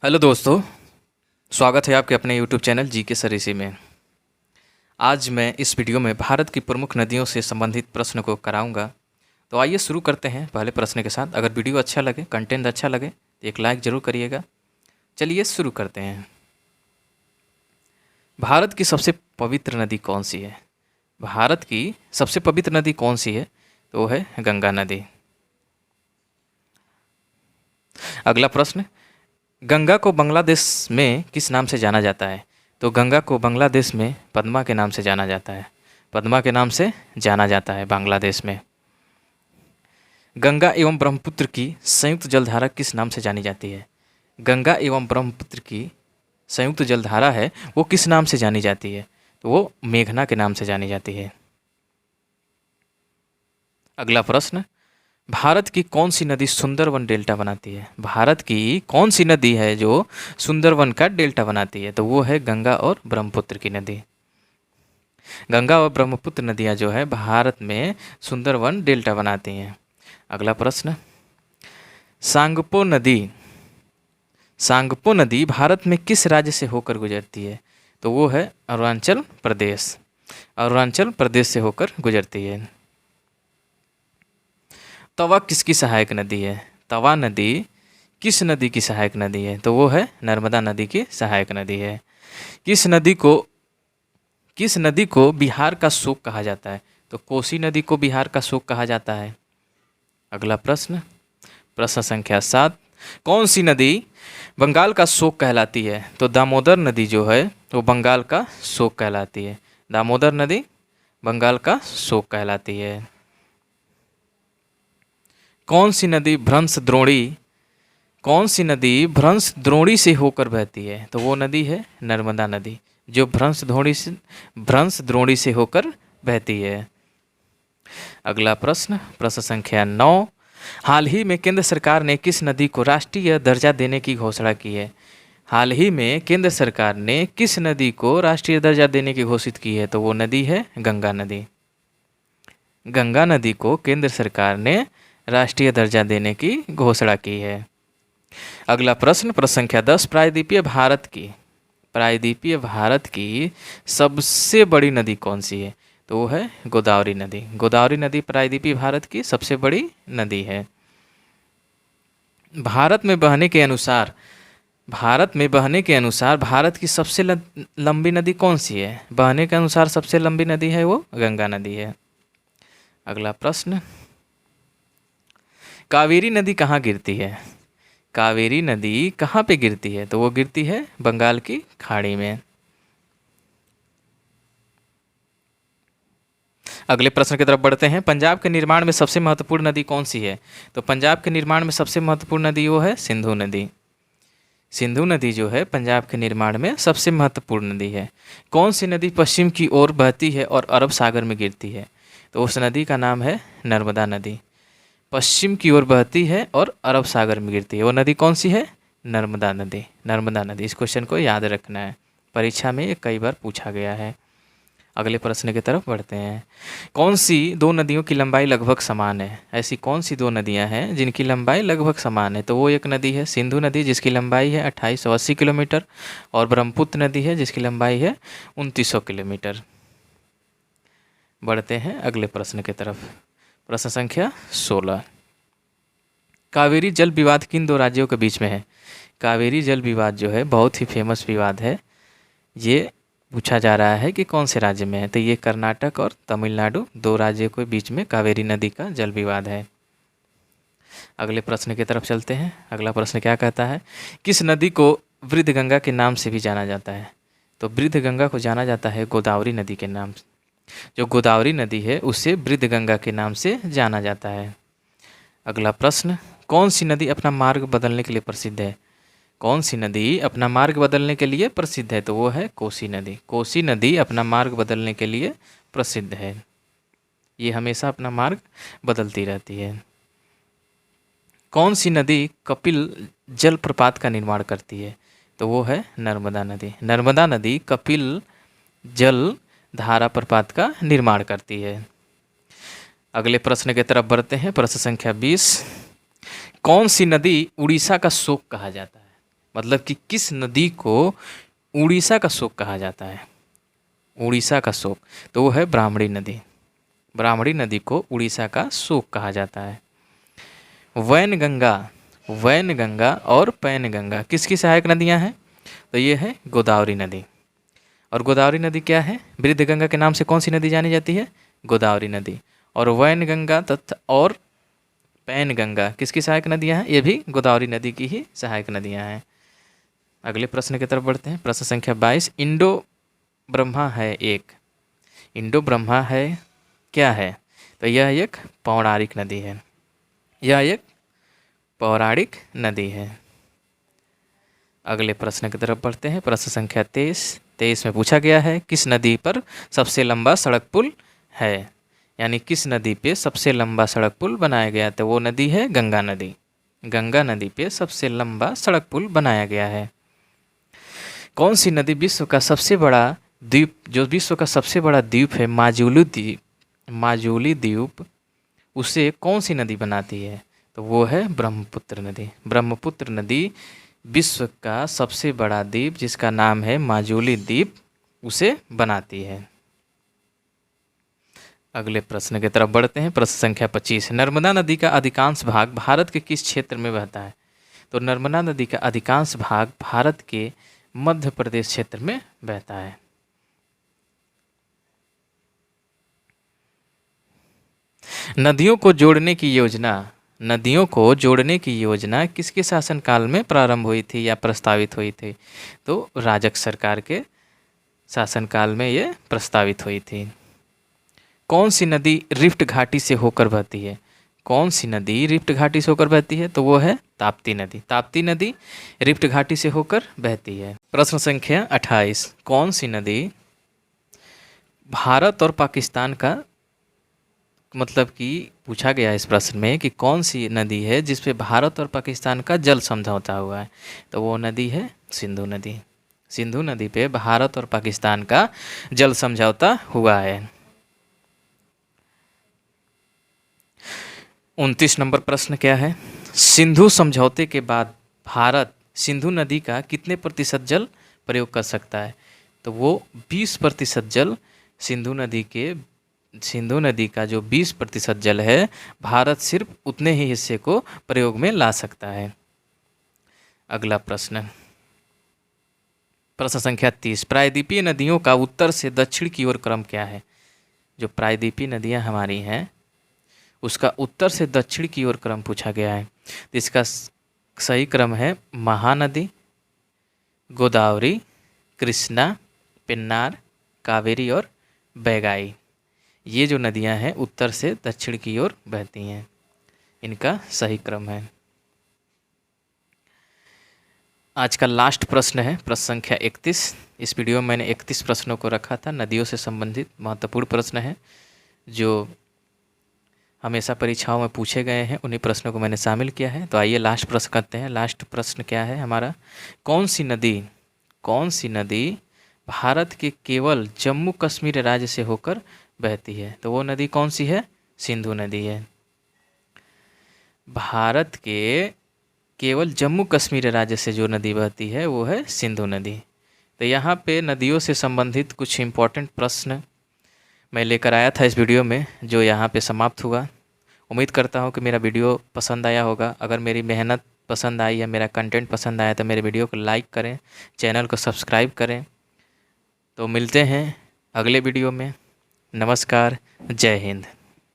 Hello दोस्तों, स्वागत है आपके अपने यूट्यूब चैनल जी के सर इसी में। आज मैं इस वीडियो में भारत की प्रमुख नदियों से संबंधित प्रश्न को कराऊंगा। तो आइए शुरू करते हैं पहले प्रश्न के साथ। अगर वीडियो अच्छा लगे, कंटेंट अच्छा लगे तो एक लाइक ज़रूर करिएगा। चलिए शुरू करते हैं। भारत की सबसे पवित्र नदी कौन सी है? भारत की सबसे पवित्र नदी कौन सी है? तो वो है गंगा नदी। अगला प्रश्न, गंगा को बांग्लादेश में किस नाम से जाना जाता है? तो गंगा को बांग्लादेश में पद्मा के नाम से जाना जाता है। पद्मा के नाम से जाना जाता है बांग्लादेश में। गंगा एवं ब्रह्मपुत्र की संयुक्त जलधारा किस नाम से जानी जाती है? गंगा एवं ब्रह्मपुत्र की संयुक्त जलधारा है वो किस नाम से जानी जाती है? तो वो मेघना के नाम से जानी जाती है। अगला प्रश्न, भारत की कौन सी नदी सुंदरवन डेल्टा बनाती है? भारत की कौन सी नदी है जो सुंदरवन का डेल्टा बनाती है? तो वो है गंगा और ब्रह्मपुत्र की नदी। गंगा और ब्रह्मपुत्र नदियाँ जो है भारत में सुंदरवन डेल्टा बनाती हैं। अगला प्रश्न, सांगपो नदी सांगपो नदी भारत में किस राज्य से होकर गुजरती है? तो वो है अरुणाचल प्रदेश। अरुणाचल प्रदेश से होकर गुजरती है। तवा किसकी सहायक नदी है? तवा नदी किस नदी की सहायक नदी है? तो वो है नर्मदा नदी की सहायक नदी है। किस नदी को बिहार का शोक कहा जाता है? तो कोसी नदी को बिहार का शोक कहा जाता है। अगला प्रश्न, प्रश्न संख्या 7, कौन सी नदी बंगाल का शोक कहलाती है? तो दामोदर नदी जो है वो बंगाल का शोक कहलाती है। दामोदर नदी बंगाल का शोक कहलाती है। कौन सी नदी भ्रंश द्रोणी से होकर बहती है? तो वो नदी है नर्मदा नदी, जो भ्रंश द्रोणी से होकर बहती है। अगला प्रश्न, प्रश्न संख्या 9, हाल ही में केंद्र सरकार ने किस नदी को राष्ट्रीय दर्जा देने की घोषणा की है? हाल ही में केंद्र सरकार ने किस नदी को राष्ट्रीय दर्जा देने की घोषित की है? तो वो नदी है गंगा नदी। गंगा नदी को केंद्र सरकार ने राष्ट्रीय दर्जा देने की घोषणा की है। अगला प्रश्न, प्रश्न संख्या 10, प्रायद्वीपीय भारत की सबसे बड़ी नदी कौन सी है? तो वो है गोदावरी नदी। गोदावरी नदी प्रायद्वीपीय भारत की सबसे बड़ी नदी है। भारत में बहने के अनुसार भारत की सबसे लंबी नदी कौन सी है? बहने के अनुसार सबसे लंबी नदी है वो गंगा नदी है। अगला प्रश्न, कावेरी नदी कहाँ गिरती है? कावेरी नदी कहाँ पे गिरती है? तो वो गिरती है बंगाल की खाड़ी में। अगले प्रश्न की तरफ बढ़ते हैं। पंजाब के निर्माण में सबसे महत्वपूर्ण नदी कौन सी है? तो पंजाब के निर्माण में सबसे महत्वपूर्ण नदी वो है सिंधु नदी। सिंधु नदी जो है पंजाब के निर्माण में सबसे महत्वपूर्ण नदी है। कौन सी नदी पश्चिम की ओर बहती है और अरब सागर में गिरती है? तो उस नदी का नाम है नर्मदा नदी। पश्चिम की ओर बहती है और अरब सागर में गिरती है। वो नदी कौन सी है? नर्मदा नदी। नर्मदा नदी, इस क्वेश्चन को याद रखना है, परीक्षा में ये कई बार पूछा गया है। अगले प्रश्न की तरफ बढ़ते हैं। कौन सी दो नदियों की लंबाई लगभग समान है? ऐसी कौन सी दो नदियां हैं जिनकी लंबाई लगभग समान है? तो वो एक नदी है सिंधु नदी, जिसकी लंबाई है 2880 किलोमीटर, और ब्रह्मपुत्र नदी है जिसकी लंबाई है 2900 किलोमीटर। बढ़ते हैं अगले प्रश्न की तरफ। प्रश्न संख्या 16, कावेरी जल विवाद किन दो राज्यों के बीच में है? कावेरी जल विवाद जो है बहुत ही फेमस विवाद है। ये पूछा जा रहा है कि कौन से राज्य में है? तो ये कर्नाटक और तमिलनाडु, दो राज्यों के बीच में कावेरी नदी का जल विवाद है। अगले प्रश्न की तरफ चलते हैं। अगला प्रश्न क्या कहता है, किस नदी को वृद्ध गंगा के नाम से भी जाना जाता है? तो वृद्ध गंगा को जाना जाता है गोदावरी नदी के नाम से। जो गोदावरी नदी है उसे वृद्ध गंगा के नाम से जाना जाता है। अगला प्रश्न, कौन सी नदी अपना मार्ग बदलने के लिए प्रसिद्ध है? कौन सी नदी अपना मार्ग बदलने के लिए प्रसिद्ध है? तो वो है कोसी नदी। कोसी नदी अपना मार्ग बदलने के लिए प्रसिद्ध है। ये हमेशा अपना मार्ग बदलती रहती है। कौन सी नदी कपिल जलप्रपात का निर्माण करती है? तो वो है नर्मदा नदी। नर्मदा नदी कपिल जल धारा प्रपात का निर्माण करती है। अगले प्रश्न की तरफ बढ़ते हैं। प्रश्न संख्या 20, कौन सी नदी उड़ीसा का शोक कहा जाता है? मतलब कि किस नदी को उड़ीसा का शोक कहा जाता है? उड़ीसा का शोक, तो वो है ब्राह्मणी नदी। ब्राह्मणी नदी को उड़ीसा का शोक कहा जाता है। वैनगंगा, वैनगंगा और पैनगंगा किसकी सहायक नदियां हैं? तो ये है गोदावरी नदी। और गोदावरी नदी क्या है? वृद्धगंगा के नाम से कौन सी नदी जानी जाती है? गोदावरी नदी। और वैनगंगा तथा और पैनगंगा किसकी सहायक नदियां हैं? ये भी गोदावरी नदी की ही सहायक नदियां हैं। अगले प्रश्न की तरफ बढ़ते हैं। प्रश्न संख्या 22। इंडो ब्रह्मा है एक, इंडो ब्रह्मा है क्या है? तो यह एक पौराणिक नदी है। यह एक पौराणिक नदी है। अगले प्रश्न की तरफ बढ़ते हैं। प्रश्न संख्या 23 में पूछा गया है किस नदी पर सबसे लंबा सड़क पुल है? यानी किस नदी पे सबसे लंबा सड़क पुल बनाया गया? तो वो नदी है गंगा नदी। गंगा नदी पे सबसे लंबा सड़क पुल बनाया गया है। कौन सी नदी विश्व का सबसे बड़ा द्वीप, जो विश्व का सबसे बड़ा द्वीप है माजुली द्वीप, माजुली द्वीप, उसे कौन सी नदी बनाती है? तो वो है ब्रह्मपुत्र नदी। ब्रह्मपुत्र नदी विश्व का सबसे बड़ा द्वीप जिसका नाम है माजुली द्वीप, उसे बनाती है। अगले प्रश्न की तरफ बढ़ते हैं। प्रश्न संख्या 25। नर्मदा नदी का अधिकांश भाग भारत के किस क्षेत्र में बहता है? तो नर्मदा नदी का अधिकांश भाग भारत के मध्य प्रदेश क्षेत्र में बहता है। नदियों को जोड़ने की योजना, नदियों को जोड़ने की योजना किसके शासनकाल में प्रारंभ हुई थी या प्रस्तावित हुई थी? तो राजग सरकार के शासनकाल में ये प्रस्तावित हुई थी। कौन सी नदी रिफ्ट घाटी से होकर बहती है? कौन सी नदी रिफ्ट घाटी से होकर बहती है? तो वो है ताप्ती नदी। ताप्ती नदी रिफ्ट घाटी से होकर बहती है। प्रश्न संख्या 28। कौन सी नदी भारत और पाकिस्तान का, मतलब कि पूछा गया इस प्रश्न में कि कौन सी नदी है जिस पे भारत और पाकिस्तान का जल समझौता हुआ है? तो वो नदी है सिंधु नदी। सिंधु नदी पे भारत और पाकिस्तान का जल समझौता हुआ है। 29 नंबर प्रश्न क्या है? सिंधु समझौते के बाद भारत सिंधु नदी का कितने प्रतिशत जल प्रयोग कर सकता है? तो वो 20% जल सिंधु नदी का जो 20% जल है, भारत सिर्फ उतने ही हिस्से को प्रयोग में ला सकता है। अगला प्रश्न, प्रश्न संख्या 30। प्रायद्वीपीय नदियों का उत्तर से दक्षिण की ओर क्रम क्या है? जो प्रायद्वीपीय नदियां हमारी हैं उसका उत्तर से दक्षिण की ओर क्रम पूछा गया है। तो इसका सही क्रम है महानदी, गोदावरी, कृष्णा, पेन्नार, कावेरी और बैगाई। ये जो नदियां हैं उत्तर से दक्षिण की ओर बहती हैं, इनका सही क्रम है। आज का लास्ट प्रश्न है प्रश्न संख्या 31। इस वीडियो में मैंने 31 प्रश्नों को रखा था। नदियों से संबंधित महत्वपूर्ण प्रश्न है जो हमेशा परीक्षाओं में पूछे गए हैं, उन्हीं प्रश्नों को मैंने शामिल किया है। तो आइए लास्ट प्रश्न करते हैं। लास्ट प्रश्न क्या है हमारा? कौन सी नदी भारत के केवल जम्मू कश्मीर राज्य से होकर बहती है? तो वो नदी कौन सी है? सिंधु नदी है। भारत के केवल जम्मू कश्मीर राज्य से जो नदी बहती है वो है सिंधु नदी। तो यहाँ पे नदियों से संबंधित कुछ इम्पोर्टेंट प्रश्न मैं लेकर आया था इस वीडियो में, जो यहाँ पे समाप्त हुआ। उम्मीद करता हूँ कि मेरा वीडियो पसंद आया होगा। अगर मेरी मेहनत पसंद आई या मेरा कंटेंट पसंद आया तो मेरे वीडियो को लाइक करें, चैनल को सब्सक्राइब करें। तो मिलते हैं अगले वीडियो में। नमस्कार, जय हिंद।